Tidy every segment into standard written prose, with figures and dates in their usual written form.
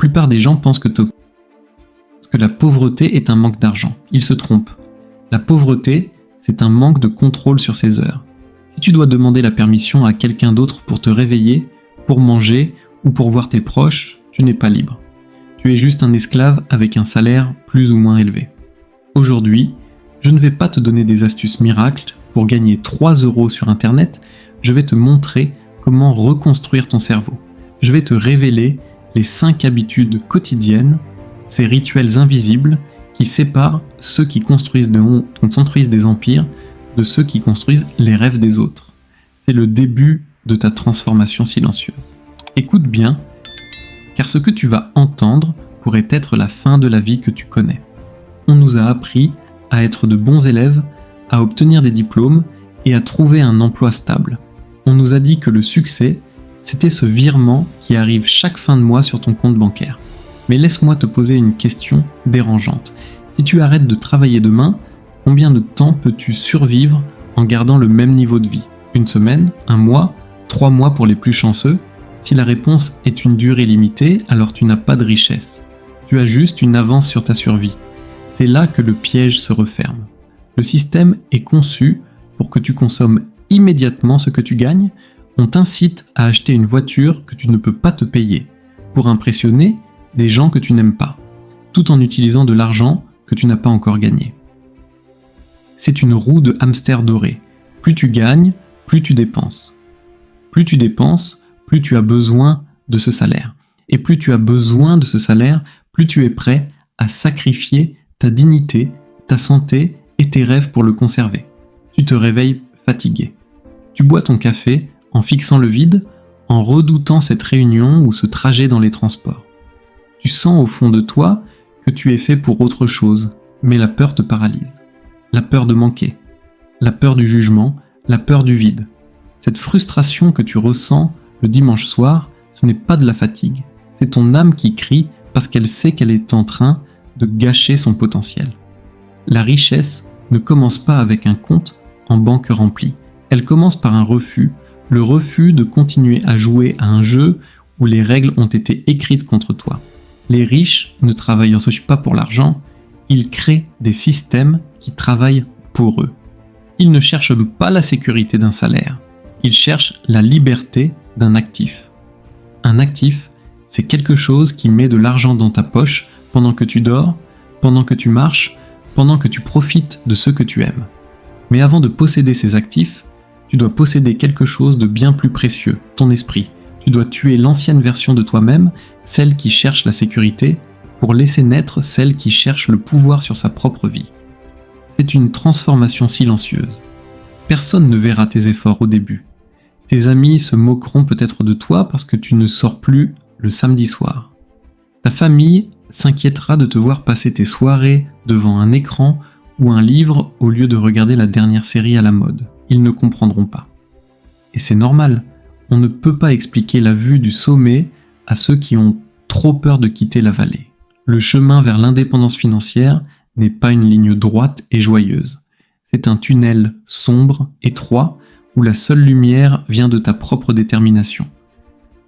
plupart des gens pensent que la pauvreté est un manque d'argent. Ils se trompent. La pauvreté, c'est un manque de contrôle sur ses heures. Si tu dois demander la permission à quelqu'un d'autre pour te réveiller, pour manger ou pour voir tes proches, tu n'es pas libre. Tu es juste un esclave avec un salaire plus ou moins élevé. Aujourd'hui, je ne vais pas te donner des astuces miracles pour gagner 3 € sur Internet, je vais te montrer comment reconstruire ton cerveau. Je vais te révéler les 5 habitudes quotidiennes, ces rituels invisibles qui séparent ceux qui construisent des empires de ceux qui construisent les rêves des autres. C'est le début de ta transformation silencieuse. Écoute bien, car ce que tu vas entendre pourrait être la fin de la vie que tu connais. On nous a appris à être de bons élèves, à obtenir des diplômes et à trouver un emploi stable. On nous a dit que le succès, c'était ce virement qui arrive chaque fin de mois sur ton compte bancaire. Mais laisse-moi te poser une question dérangeante. Si tu arrêtes de travailler demain, combien de temps peux-tu survivre en gardant le même niveau de vie ? 1 semaine, 1 mois, 3 mois pour les plus chanceux ? Si la réponse est une durée limitée, alors tu n'as pas de richesse. Tu as juste une avance sur ta survie. C'est là que le piège se referme. Le système est conçu pour que tu consommes immédiatement ce que tu gagnes. On t'incite à acheter une voiture que tu ne peux pas te payer, pour impressionner des gens que tu n'aimes pas, tout en utilisant de l'argent que tu n'as pas encore gagné. C'est une roue de hamster doré. Plus tu gagnes, plus tu dépenses. Plus tu dépenses, plus tu as besoin de ce salaire. Et plus tu as besoin de ce salaire, plus tu es prêt à sacrifier ta dignité, ta santé et tes rêves pour le conserver. Tu te réveilles fatigué. Tu bois ton café en fixant le vide, en redoutant cette réunion ou ce trajet dans les transports. Tu sens au fond de toi que tu es fait pour autre chose, mais la peur te paralyse. La peur de manquer, la peur du jugement, la peur du vide. Cette frustration que tu ressens le dimanche soir, ce n'est pas de la fatigue. C'est ton âme qui crie parce qu'elle sait qu'elle est en train de gâcher son potentiel. La richesse ne commence pas avec un compte en banque rempli. Elle commence par un refus, le refus de continuer à jouer à un jeu où les règles ont été écrites contre toi. Les riches ne travaillent ensuite pas pour l'argent, ils créent des systèmes qui travaillent pour eux. Ils ne cherchent pas la sécurité d'un salaire, ils cherchent la liberté d'un actif. Un actif, c'est quelque chose qui met de l'argent dans ta poche pendant que tu dors, pendant que tu marches, pendant que tu profites de ce que tu aimes. Mais avant de posséder ces actifs, tu dois posséder quelque chose de bien plus précieux, ton esprit. Tu dois tuer l'ancienne version de toi-même, celle qui cherche la sécurité, pour laisser naître celle qui cherche le pouvoir sur sa propre vie. C'est une transformation silencieuse. Personne ne verra tes efforts au début. Tes amis se moqueront peut-être de toi parce que tu ne sors plus le samedi soir. Ta famille s'inquiétera de te voir passer tes soirées devant un écran ou un livre au lieu de regarder la dernière série à la mode. Ils ne comprendront pas. Et c'est normal. On ne peut pas expliquer la vue du sommet à ceux qui ont trop peur de quitter la vallée. Le chemin vers l'indépendance financière n'est pas une ligne droite et joyeuse. C'est un tunnel sombre, étroit, où la seule lumière vient de ta propre détermination.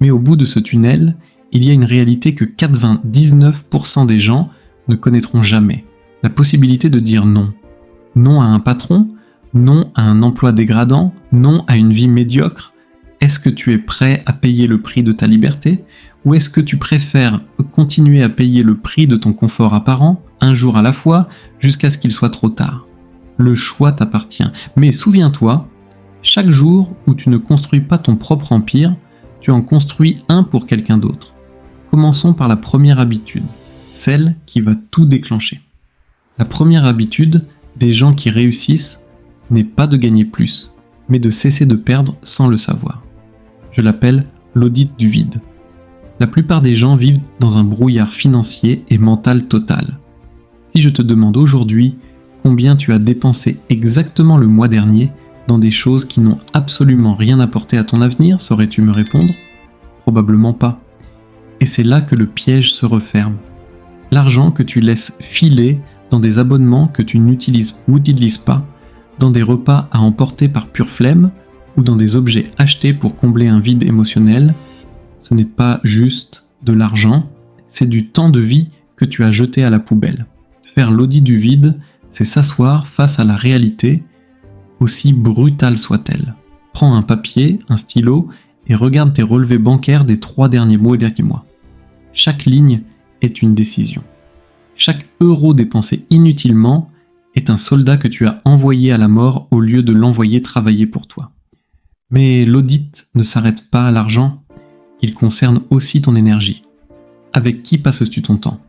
Mais au bout de ce tunnel, il y a une réalité que 99% des gens ne connaîtront jamais. La possibilité de dire non. Non à un patron, non à un emploi dégradant, non à une vie médiocre. Est-ce que tu es prêt à payer le prix de ta liberté ? Ou est-ce que tu préfères continuer à payer le prix de ton confort apparent, un jour à la fois, jusqu'à ce qu'il soit trop tard ? Le choix t'appartient. Mais souviens-toi, chaque jour où tu ne construis pas ton propre empire, tu en construis un pour quelqu'un d'autre. Commençons par la première habitude, celle qui va tout déclencher. La première habitude des gens qui réussissent n'est pas de gagner plus, mais de cesser de perdre sans le savoir. Je l'appelle l'audit du vide. La plupart des gens vivent dans un brouillard financier et mental total. Si je te demande aujourd'hui combien tu as dépensé exactement le mois dernier dans des choses qui n'ont absolument rien apporté à ton avenir, saurais-tu me répondre ? Probablement pas. Et c'est là que le piège se referme. L'argent que tu laisses filer dans des abonnements que tu n'utilises ou n'utilises pas, dans des repas à emporter par pure flemme, ou dans des objets achetés pour combler un vide émotionnel, ce n'est pas juste de l'argent, c'est du temps de vie que tu as jeté à la poubelle. Faire l'audit du vide, c'est s'asseoir face à la réalité, aussi brutale soit-elle. Prends un papier, un stylo et regarde tes relevés bancaires des 3 derniers mois. Chaque ligne est une décision. Chaque euro dépensé inutilement est un soldat que tu as envoyé à la mort au lieu de l'envoyer travailler pour toi. Mais l'audit ne s'arrête pas à l'argent, il concerne aussi ton énergie. Avec qui passes-tu ton temps ?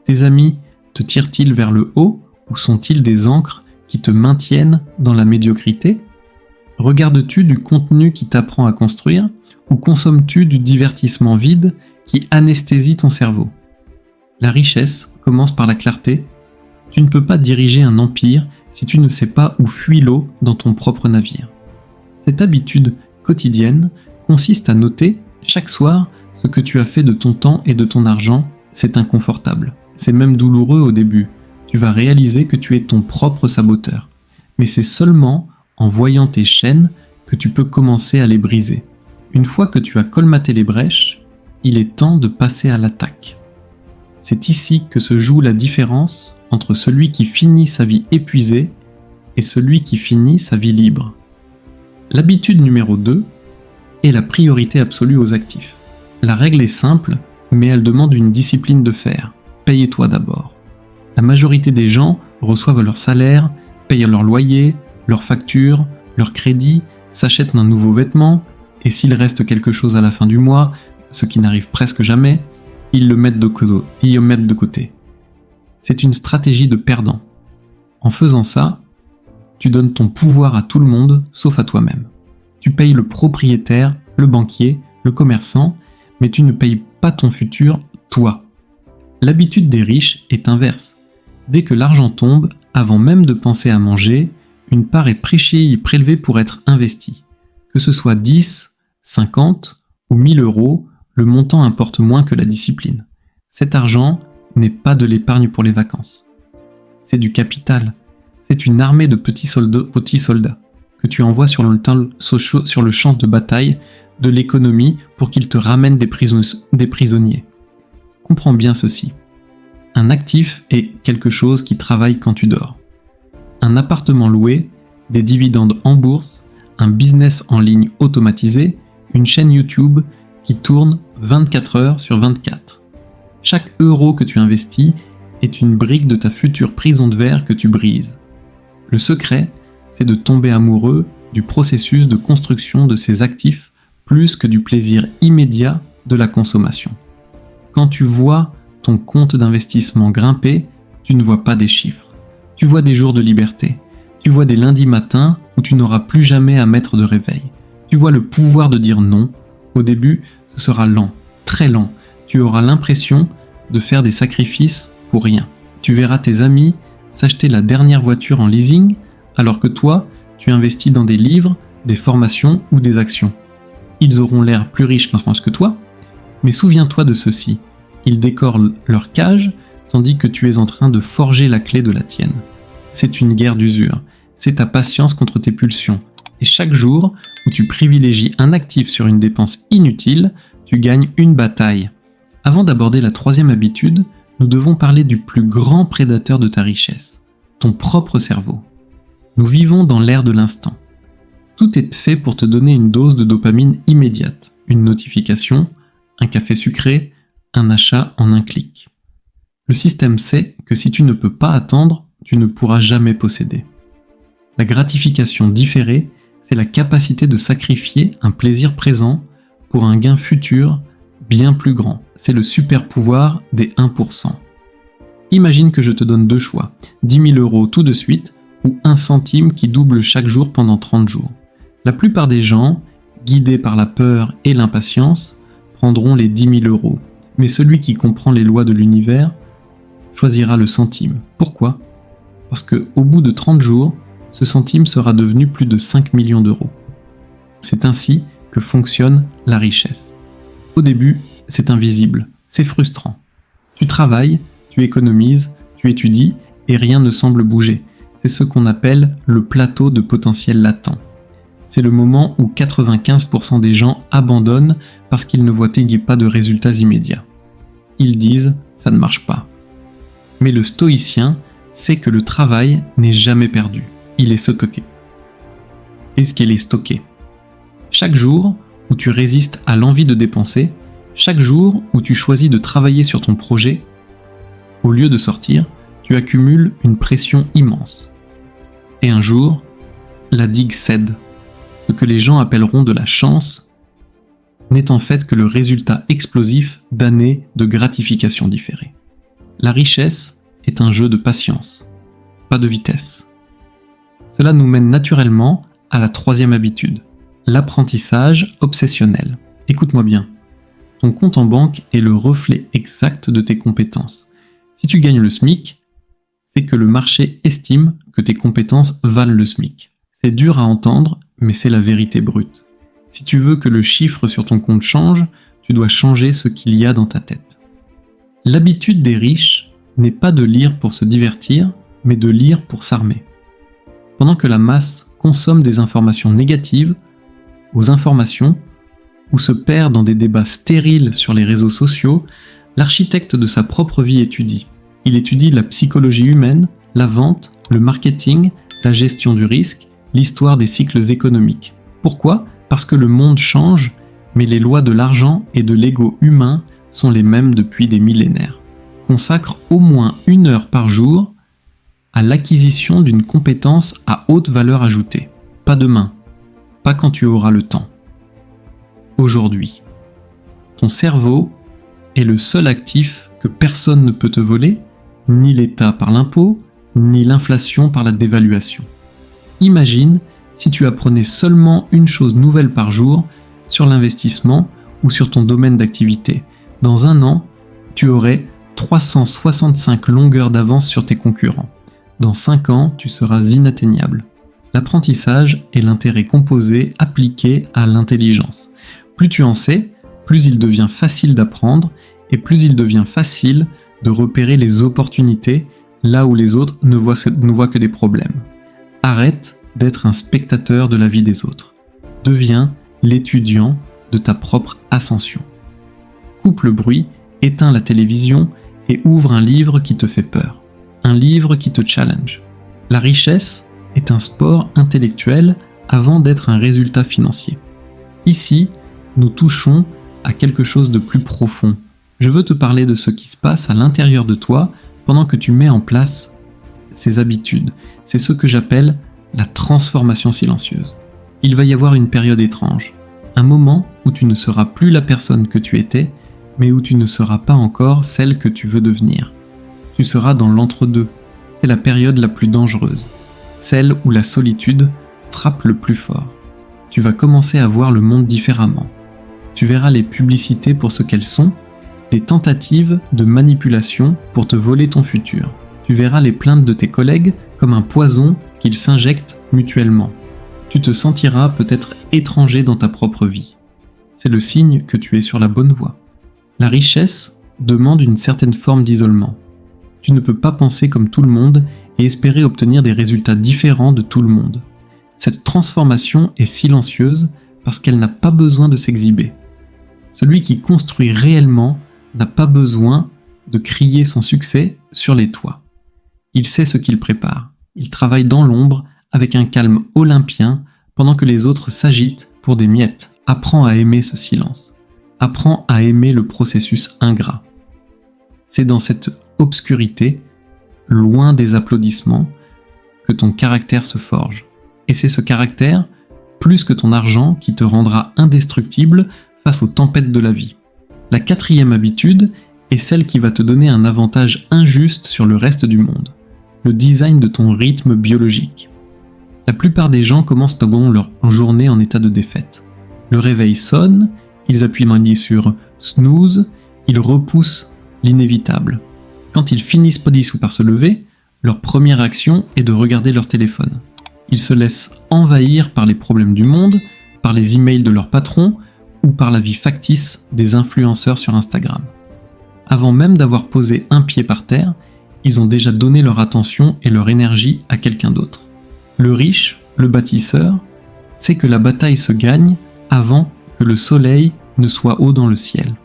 Tes amis te tirent-ils vers le haut ou sont-ils des ancres qui te maintiennent dans la médiocrité ? Regardes-tu du contenu qui t'apprend à construire ou consommes-tu du divertissement vide qui anesthésie ton cerveau ? La richesse commence par la clarté. Tu ne peux pas diriger un empire si tu ne sais pas où fuit l'eau dans ton propre navire. Cette habitude quotidienne consiste à noter chaque soir ce que tu as fait de ton temps et de ton argent. C'est inconfortable. C'est même douloureux au début. Tu vas réaliser que tu es ton propre saboteur. Mais c'est seulement en voyant tes chaînes que tu peux commencer à les briser. Une fois que tu as colmaté les brèches, il est temps de passer à l'attaque. C'est ici que se joue la différence entre celui qui finit sa vie épuisé et celui qui finit sa vie libre. L'habitude numéro 2 est la priorité absolue aux actifs. La règle est simple, mais elle demande une discipline de fer. Paye-toi d'abord. La majorité des gens reçoivent leur salaire, payent leur loyer, leurs factures, leur crédit, s'achètent un nouveau vêtement, et s'il reste quelque chose à la fin du mois, ce qui n'arrive presque jamais, ils le mettent de côté. C'est une stratégie de perdant. En faisant ça, tu donnes ton pouvoir à tout le monde, sauf à toi-même. Tu payes le propriétaire, le banquier, le commerçant, mais tu ne payes pas ton futur, toi. L'habitude des riches est inverse. Dès que l'argent tombe, avant même de penser à manger, une part est prélevée pour être investie. Que ce soit 10, 50 ou 1000 euros, le montant importe moins que la discipline. Cet argent n'est pas de l'épargne pour les vacances. C'est du capital. C'est une armée de petits soldats que tu envoies sur le champ de bataille de l'économie pour qu'ils te ramènent des prisonniers. Comprends bien ceci. Un actif est quelque chose qui travaille quand tu dors. Un appartement loué, des dividendes en bourse, un business en ligne automatisé, une chaîne YouTube qui tourne 24 heures sur 24. Chaque euro que tu investis est une brique de ta future prison de verre que tu brises. Le secret, c'est de tomber amoureux du processus de construction de ces actifs plus que du plaisir immédiat de la consommation. Quand tu vois ton compte d'investissement grimper, tu ne vois pas des chiffres. Tu vois des jours de liberté. Tu vois des lundis matins où tu n'auras plus jamais à mettre de réveil. Tu vois le pouvoir de dire non. Au début, ce sera lent, très lent. Tu auras l'impression de faire des sacrifices pour rien. Tu verras tes amis s'acheter la dernière voiture en leasing, alors que toi, tu investis dans des livres, des formations ou des actions. Ils auront l'air plus riches que toi, mais souviens-toi de ceci. Ils décorent leur cage, tandis que tu es en train de forger la clé de la tienne. C'est une guerre d'usure. C'est ta patience contre tes pulsions. Et chaque jour où tu privilégies un actif sur une dépense inutile, tu gagnes une bataille. Avant d'aborder la 3e habitude, nous devons parler du plus grand prédateur de ta richesse, ton propre cerveau. Nous vivons dans l'ère de l'instant. Tout est fait pour te donner une dose de dopamine immédiate, une notification, un café sucré, un achat en un clic. Le système sait que si tu ne peux pas attendre, tu ne pourras jamais posséder. La gratification différée, c'est la capacité de sacrifier un plaisir présent pour un gain futur bien plus grand. C'est le super pouvoir des 1%. Imagine que je te donne 2 choix, 10 000 euros tout de suite ou 1 centime qui double chaque jour pendant 30 jours. La plupart des gens, guidés par la peur et l'impatience, prendront les 10 000 euros. Mais celui qui comprend les lois de l'univers choisira le centime. Pourquoi ? Parce qu'au bout de 30 jours, ce centime sera devenu plus de 5 millions d'euros. C'est ainsi que fonctionne la richesse. Au début, c'est invisible, c'est frustrant. Tu travailles, tu économises, tu étudies et rien ne semble bouger. C'est ce qu'on appelle le plateau de potentiel latent. C'est le moment où 95% des gens abandonnent parce qu'ils ne voient pas de résultats immédiats. ils disent « ça ne marche pas ». Mais le stoïcien sait que le travail n'est jamais perdu, il est stocké. Est-ce qu'il est stocké? Chaque jour où tu résistes à l'envie de dépenser, chaque jour où tu choisis de travailler sur ton projet, au lieu de sortir, tu accumules une pression immense. Et un jour, la digue cède. Ce que les gens appelleront de la chance n'est en fait que le résultat explosif d'années de gratification différée. La richesse est un jeu de patience, pas de vitesse. Cela nous mène naturellement à la troisième habitude, l'apprentissage obsessionnel. Écoute-moi bien, ton compte en banque est le reflet exact de tes compétences. Si tu gagnes le SMIC, c'est que le marché estime que tes compétences valent le SMIC. C'est dur à entendre, mais c'est la vérité brute. Si tu veux que le chiffre sur ton compte change, tu dois changer ce qu'il y a dans ta tête. L'habitude des riches n'est pas de lire pour se divertir, mais de lire pour s'armer. Pendant que la masse consomme des informations négatives, aux informations, ou se perd dans des débats stériles sur les réseaux sociaux, l'architecte de sa propre vie étudie. Il étudie la psychologie humaine, la vente, le marketing, la gestion du risque, l'histoire des cycles économiques. Pourquoi ? Parce que le monde change, mais les lois de l'argent et de l'ego humain sont les mêmes depuis des millénaires. Consacre au moins 1 heure par jour à l'acquisition d'une compétence à haute valeur ajoutée. Pas demain, pas quand tu auras le temps. Aujourd'hui. Ton cerveau est le seul actif que personne ne peut te voler, ni l'État par l'impôt, ni l'inflation par la dévaluation. Imagine si tu apprenais seulement une chose nouvelle par jour sur l'investissement ou sur ton domaine d'activité. Dans 1 an, tu aurais 365 longueurs d'avance sur tes concurrents. Dans 5 ans, tu seras inatteignable. L'apprentissage est l'intérêt composé appliqué à l'intelligence. Plus tu en sais, plus il devient facile d'apprendre et plus il devient facile de repérer les opportunités là où les autres ne voient que des problèmes. Arrête d'être un spectateur de la vie des autres. Deviens l'étudiant de ta propre ascension. Coupe le bruit, éteins la télévision et ouvre un livre qui te fait peur. Un livre qui te challenge. La richesse est un sport intellectuel avant d'être un résultat financier. Ici, nous touchons à quelque chose de plus profond. Je veux te parler de ce qui se passe à l'intérieur de toi pendant que tu mets en place ces habitudes. C'est ce que j'appelle la transformation silencieuse. Il va y avoir une période étrange, un moment où tu ne seras plus la personne que tu étais, mais où tu ne seras pas encore celle que tu veux devenir. Tu seras dans l'entre-deux. C'est la période la plus dangereuse, celle où la solitude frappe le plus fort. Tu vas commencer à voir le monde différemment. Tu verras les publicités pour ce qu'elles sont, des tentatives de manipulation pour te voler ton futur. Tu verras les plaintes de tes collègues comme un poison qu'ils s'injectent mutuellement. Tu te sentiras peut-être étranger dans ta propre vie. C'est le signe que tu es sur la bonne voie. La richesse demande une certaine forme d'isolement. Tu ne peux pas penser comme tout le monde et espérer obtenir des résultats différents de tout le monde. Cette transformation est silencieuse parce qu'elle n'a pas besoin de s'exhiber. Celui qui construit réellement n'a pas besoin de crier son succès sur les toits. Il sait ce qu'il prépare. Il travaille dans l'ombre avec un calme olympien pendant que les autres s'agitent pour des miettes. Apprends à aimer ce silence. Apprends à aimer le processus ingrat. C'est dans cette obscurité, loin des applaudissements, que ton caractère se forge. Et c'est ce caractère, plus que ton argent, qui te rendra indestructible face aux tempêtes de la vie. La 4e habitude est celle qui va te donner un avantage injuste sur le reste du monde. Le design de ton rythme biologique. La plupart des gens commencent leur journée en état de défaite. Le réveil sonne, ils appuient sur snooze, ils repoussent l'inévitable. Quand ils finissent par se lever, leur première action est de regarder leur téléphone. Ils se laissent envahir par les problèmes du monde, par les emails de leur patron ou par la vie factice des influenceurs sur Instagram. Avant même d'avoir posé un pied par terre, ils ont déjà donné leur attention et leur énergie à quelqu'un d'autre. Le riche, le bâtisseur, sait que la bataille se gagne avant que le soleil ne soit haut dans le ciel.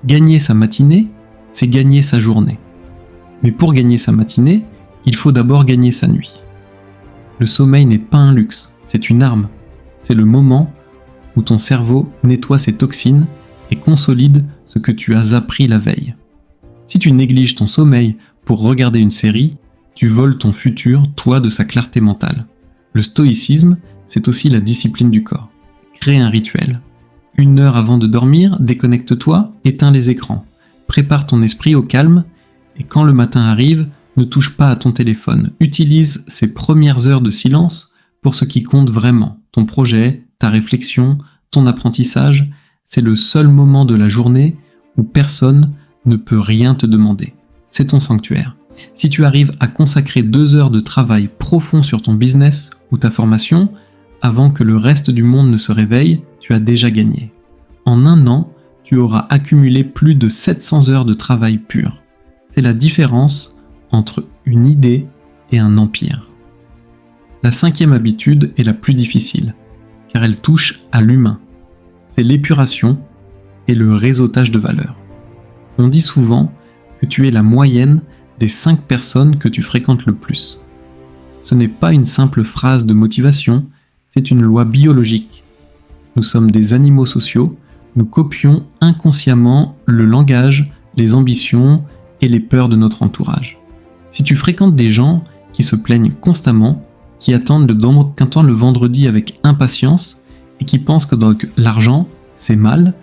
Gagner sa matinée, c'est gagner sa journée. Mais pour gagner sa matinée, il faut d'abord gagner sa nuit. Le sommeil n'est pas un luxe, c'est une arme. C'est le moment où ton cerveau nettoie ses toxines et consolide ce que tu as appris la veille. Si tu négliges ton sommeil pour regarder une série, tu voles ton futur, toi, de sa clarté mentale. Le stoïcisme, c'est aussi la discipline du corps. Crée un rituel. 1 heure avant de dormir, déconnecte-toi, éteins les écrans. Prépare ton esprit au calme et quand le matin arrive, ne touche pas à ton téléphone. Utilise ces premières heures de silence pour ce qui compte vraiment. Ton projet, ta réflexion, ton apprentissage, c'est le seul moment de la journée où personne ne peut rien te demander. C'est ton sanctuaire. Si tu arrives à consacrer 2 heures de travail profond sur ton business ou ta formation, avant que le reste du monde ne se réveille, tu as déjà gagné. En 1 an, tu auras accumulé plus de 700 heures de travail pur. C'est la différence entre une idée et un empire. La 5e habitude est la plus difficile, car elle touche à l'humain. C'est l'épuration et le réseautage de valeur. On dit souvent que tu es la moyenne des 5 personnes que tu fréquentes le plus. Ce n'est pas une simple phrase de motivation, c'est une loi biologique. Nous sommes des animaux sociaux, nous copions inconsciemment le langage, les ambitions et les peurs de notre entourage. Si tu fréquentes des gens qui se plaignent constamment, qui attendent le vendredi avec impatience et qui pensent que donc l'argent, c'est mal,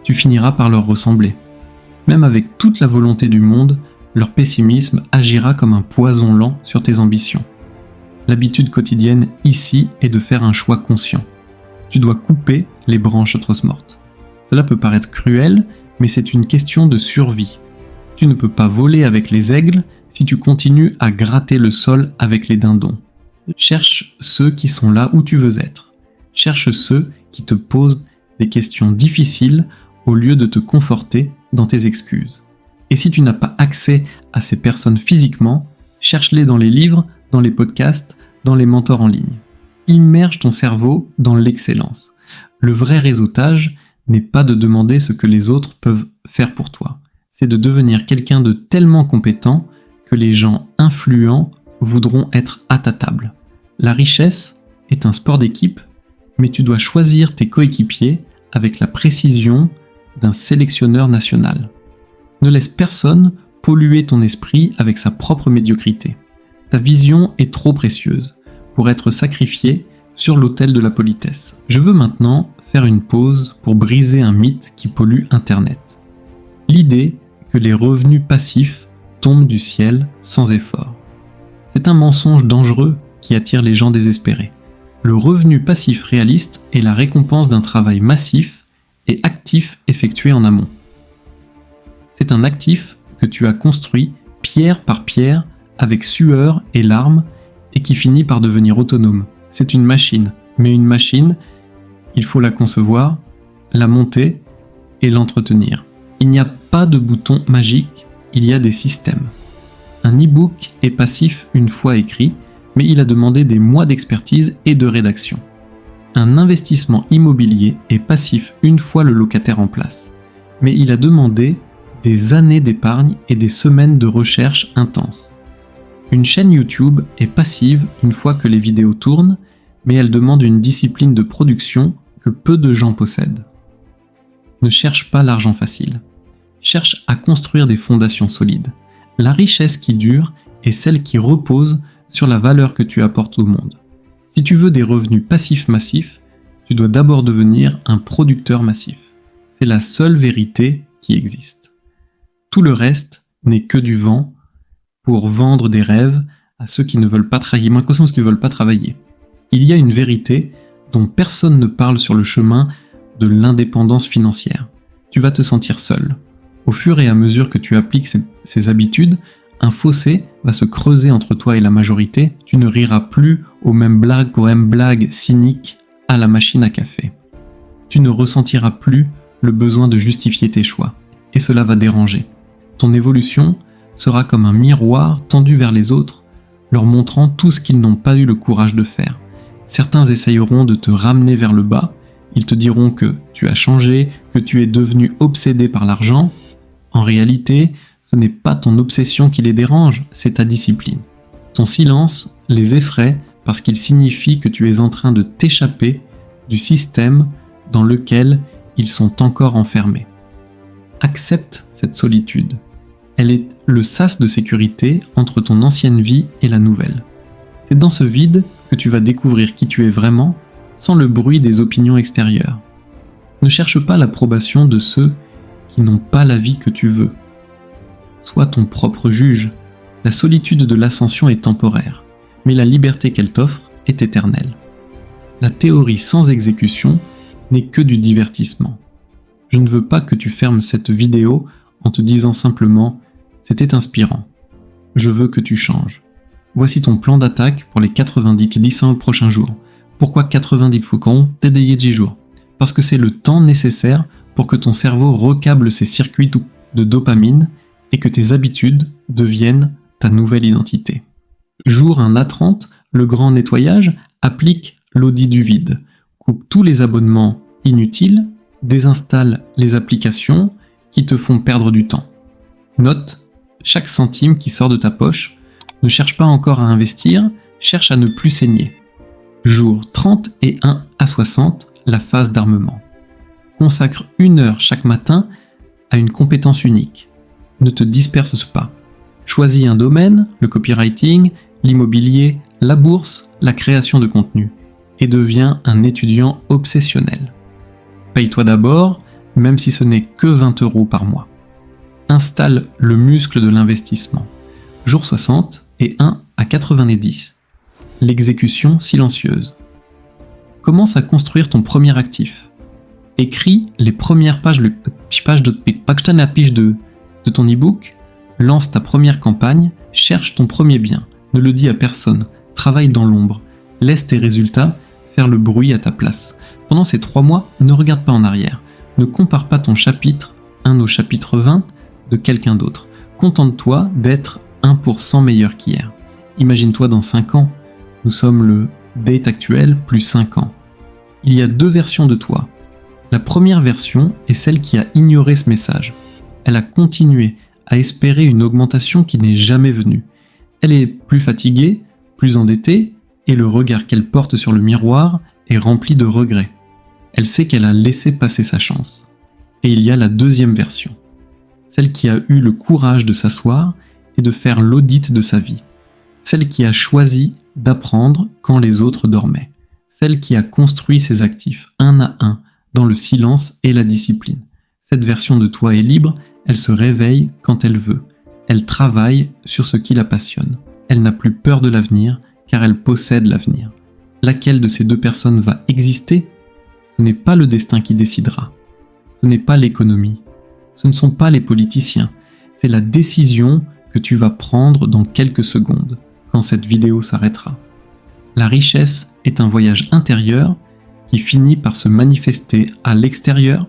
tu finiras par leur ressembler. Même avec toute la volonté du monde, leur pessimisme agira comme un poison lent sur tes ambitions. L'habitude quotidienne ici est de faire un choix conscient. Tu dois couper les branches atroces mortes. Cela peut paraître cruel, mais c'est une question de survie. Tu ne peux pas voler avec les aigles si tu continues à gratter le sol avec les dindons. Cherche ceux qui sont là où tu veux être. Cherche ceux qui te posent des questions difficiles au lieu de te conforter dans tes excuses. Et si tu n'as pas accès à ces personnes physiquement, cherche-les dans les livres, dans les podcasts, dans les mentors en ligne. Immerge ton cerveau dans l'excellence. Le vrai réseautage n'est pas de demander ce que les autres peuvent faire pour toi. C'est de devenir quelqu'un de tellement compétent que les gens influents voudront être à ta table. La richesse est un sport d'équipe, mais tu dois choisir tes coéquipiers avec la précision d'un sélectionneur national. Ne laisse personne polluer ton esprit avec sa propre médiocrité. Ta vision est trop précieuse pour être sacrifiée sur l'autel de la politesse. Je veux maintenant faire une pause pour briser un mythe qui pollue Internet. L'idée que les revenus passifs tombent du ciel sans effort. C'est un mensonge dangereux qui attire les gens désespérés. Le revenu passif réaliste est la récompense d'un travail massif et actif effectué en amont. C'est un actif que tu as construit pierre par pierre avec sueur et larmes et qui finit par devenir autonome. C'est une machine, mais une machine, il faut la concevoir, la monter et l'entretenir. Il n'y a pas de bouton magique, il y a des systèmes. Un e-book est passif une fois écrit, mais il a demandé des mois d'expertise et de rédaction. Un investissement immobilier est passif une fois le locataire en place, mais il a demandé des années d'épargne et des semaines de recherche intenses. Une chaîne YouTube est passive une fois que les vidéos tournent, mais elle demande une discipline de production que peu de gens possèdent. Ne cherche pas l'argent facile. Cherche à construire des fondations solides. La richesse qui dure est celle qui repose sur la valeur que tu apportes au monde. Si tu veux des revenus passifs massifs, tu dois d'abord devenir un producteur massif. C'est la seule vérité qui existe. Tout le reste n'est que du vent pour vendre des rêves à ceux qui ne veulent pas travailler, moins que ceux qui ne veulent pas travailler. Il y a une vérité dont personne ne parle sur le chemin de l'indépendance financière. Tu vas te sentir seul. Au fur et à mesure que tu appliques ces habitudes, un fossé va se creuser entre toi et la majorité. Tu ne riras plus aux mêmes blagues cyniques à la machine à café. Tu ne ressentiras plus le besoin de justifier tes choix. Et cela va déranger. Ton évolution sera comme un miroir tendu vers les autres, leur montrant tout ce qu'ils n'ont pas eu le courage de faire. Certains essayeront de te ramener vers le bas, ils te diront que tu as changé, que tu es devenu obsédé par l'argent. En réalité, Ce n'est pas ton obsession qui les dérange, c'est ta discipline. Ton silence les effraie parce qu'il signifie que tu es en train de t'échapper du système dans lequel ils sont encore enfermés. Accepte cette solitude. Elle est le sas de sécurité entre ton ancienne vie et la nouvelle. C'est dans ce vide que tu vas découvrir qui tu es vraiment sans le bruit des opinions extérieures. Ne cherche pas l'approbation de ceux qui n'ont pas la vie que tu veux. Sois ton propre juge. La solitude de l'ascension est temporaire, mais la liberté qu'elle t'offre est éternelle. La théorie sans exécution n'est que du divertissement. Je ne veux pas que tu fermes cette vidéo en te disant simplement « c'était inspirant ». Je veux que tu changes. Voici ton plan d'attaque pour les 90 au prochain jour. Pourquoi 90 faucons TDI 10 jours? Parce que c'est le temps nécessaire pour que ton cerveau recable ses circuits de dopamine et que tes habitudes deviennent ta nouvelle identité. Jour 1 à 30, le grand nettoyage applique l'audit du vide. Coupe tous les abonnements inutiles, désinstalle les applications qui te font perdre du temps. Note chaque centime qui sort de ta poche. Ne cherche pas encore à investir, cherche à ne plus saigner. Jour 31 à 60, la phase d'armement. Consacre 1 heure chaque matin à une compétence unique. Ne te disperse pas. Choisis un domaine, le copywriting, l'immobilier, la bourse, la création de contenu, et deviens un étudiant obsessionnel. Paye-toi d'abord, même si ce n'est que 20 € par mois. Installe le muscle de l'investissement. Jour 60 et 1 à 90. L'exécution silencieuse. Commence à construire ton premier actif. Écris les premières pages de ton e-book, lance ta première campagne, cherche ton premier bien, ne le dis à personne, travaille dans l'ombre, laisse tes résultats faire le bruit à ta place. Pendant ces 3 mois, ne regarde pas en arrière, ne compare pas ton chapitre 1 au chapitre 20 de quelqu'un d'autre. Contente-toi d'être 1% meilleur qu'hier. Imagine-toi dans 5 ans, nous sommes le date actuel plus 5 ans. Il y a 2 versions de toi. La première version est celle qui a ignoré ce message. Elle a continué à espérer une augmentation qui n'est jamais venue. Elle est plus fatiguée, plus endettée, et le regard qu'elle porte sur le miroir est rempli de regrets. Elle sait qu'elle a laissé passer sa chance. Et il y a la deuxième version. Celle qui a eu le courage de s'asseoir et de faire l'audit de sa vie. Celle qui a choisi d'apprendre quand les autres dormaient. Celle qui a construit ses actifs un à un dans le silence et la discipline. Cette version de toi est libre, elle se réveille quand elle veut. Elle travaille sur ce qui la passionne. Elle n'a plus peur de l'avenir car elle possède l'avenir. Laquelle de ces 2 personnes va exister? Ce n'est pas le destin qui décidera. Ce n'est pas l'économie. Ce ne sont pas les politiciens. C'est la décision que tu vas prendre dans quelques secondes, quand cette vidéo s'arrêtera. La richesse est un voyage intérieur qui finit par se manifester à l'extérieur.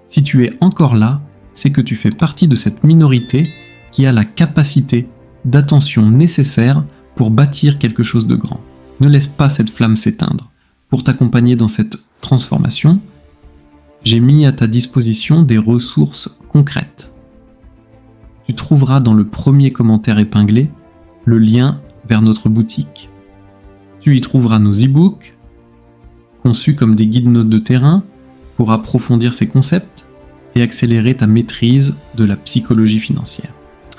Si tu es encore là, c'est que tu fais partie de cette minorité qui a la capacité d'attention nécessaire pour bâtir quelque chose de grand. Ne laisse pas cette flamme s'éteindre. Pour t'accompagner dans cette transformation, j'ai mis à ta disposition des ressources concrètes. Tu trouveras dans le premier commentaire épinglé le lien vers notre boutique. Tu y trouveras nos e-books, conçus comme des guides notes de terrain pour approfondir ces concepts et accélérer ta maîtrise de la psychologie financière.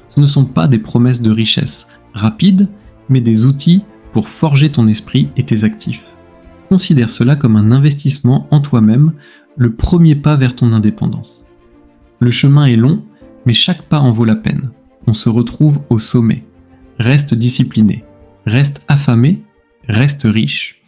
Ce ne sont pas des promesses de richesse rapides, mais des outils pour forger ton esprit et tes actifs. Considère cela comme un investissement en toi-même, le premier pas vers ton indépendance. Le chemin est long, mais chaque pas en vaut la peine. On se retrouve au sommet. Reste discipliné, reste affamé, reste riche.